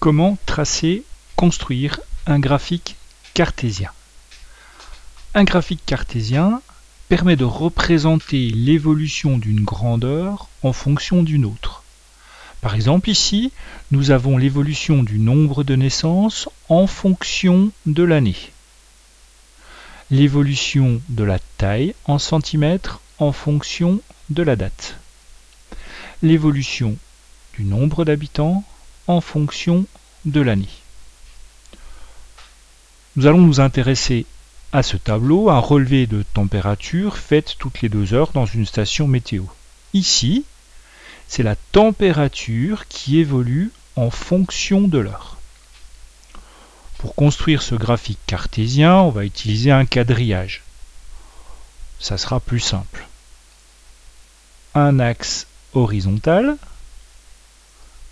Comment tracer, construire un graphique cartésien? Un graphique cartésien permet de représenter l'évolution d'une grandeur en fonction d'une autre. Par exemple, ici, nous avons l'évolution du nombre de naissances en fonction de l'année. L'évolution de la taille en centimètres en fonction de la date. L'évolution du nombre d'habitants en fonction de l'année. Nous allons nous intéresser à ce tableau, un relevé de température fait toutes les 2 heures dans une station météo. Ici, c'est la température qui évolue en fonction de l'heure. Pour construire ce graphique cartésien, on va utiliser un quadrillage. Ça sera plus simple. Un axe horizontal,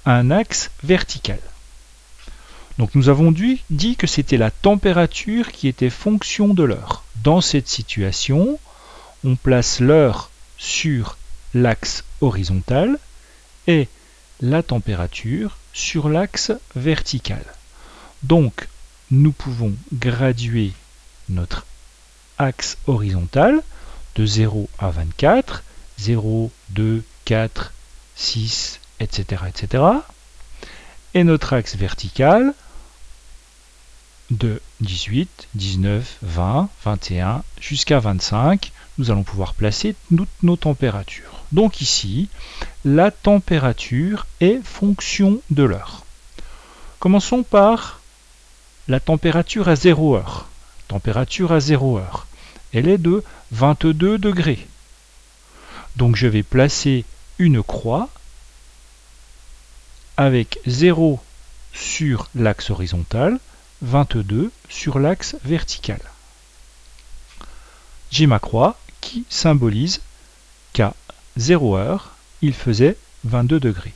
un axe vertical. Donc nous avons dit que c'était la température qui était fonction de l'heure. Dans cette situation, on place l'heure sur l'axe horizontal et la température sur l'axe vertical. Donc nous pouvons graduer notre axe horizontal de 0 à 24, 0, 2, 4, 6, etc. etc. Et notre axe vertical de 18, 19, 20, 21 jusqu'à 25. Nous allons pouvoir placer toutes nos températures. Donc ici, la température est fonction de l'heure. Commençons par la température à 0 heure. Température à 0 heure. Elle est de 22 degrés. Donc je vais placer une croix avec 0 sur l'axe horizontal, 22 sur l'axe vertical. J'ai ma croix qui symbolise qu'à 0 heure, il faisait 22 degrés.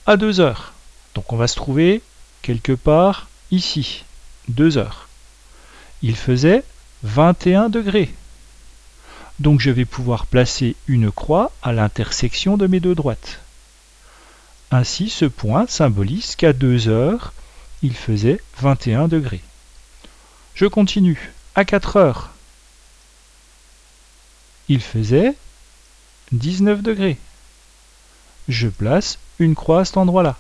À 2 heures, donc on va se trouver quelque part ici, 2 heures. Il faisait 21 degrés. Donc je vais pouvoir placer une croix à l'intersection de mes deux droites. Ainsi, ce point symbolise qu'à 2 heures, il faisait 21 degrés. Je continue. À 4 heures, il faisait 19 degrés. Je place une croix à cet endroit-là.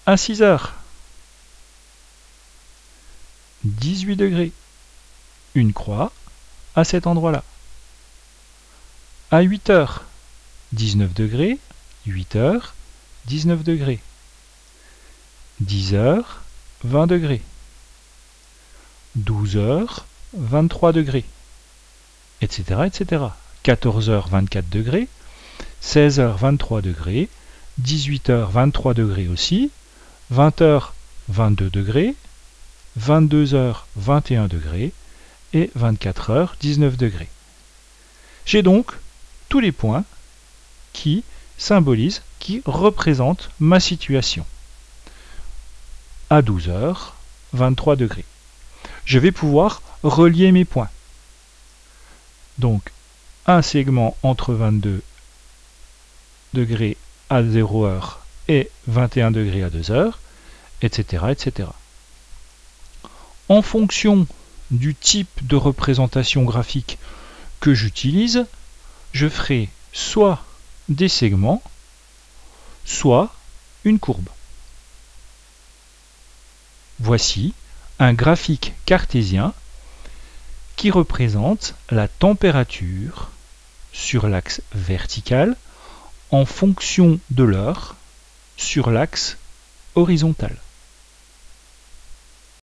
À 6 heures, 18 degrés. Une croix à cet endroit-là. À 8 heures, 19 degrés. 8 heures, 19 degrés. 10 heures, 20 degrés. 12 heures, 23 degrés. Etc. etc. 14 heures, 24 degrés. 16 heures, 23 degrés. 18 heures, 23 degrés aussi. 20 heures, 22 degrés. 22 heures, 21 degrés. Et 24 heures, 19 degrés. J'ai donc tous les points qui symbolisent, qui représentent ma situation. À 12 heures, 23 degrés. Je vais pouvoir relier mes points. Donc, un segment entre 22 degrés à 0 heure et 21 degrés à 2 heures, etc., etc. En fonction du type de représentation graphique que j'utilise, je ferai soit des segments, soit une courbe. Voici un graphique cartésien qui représente la température sur l'axe vertical en fonction de l'heure sur l'axe horizontal.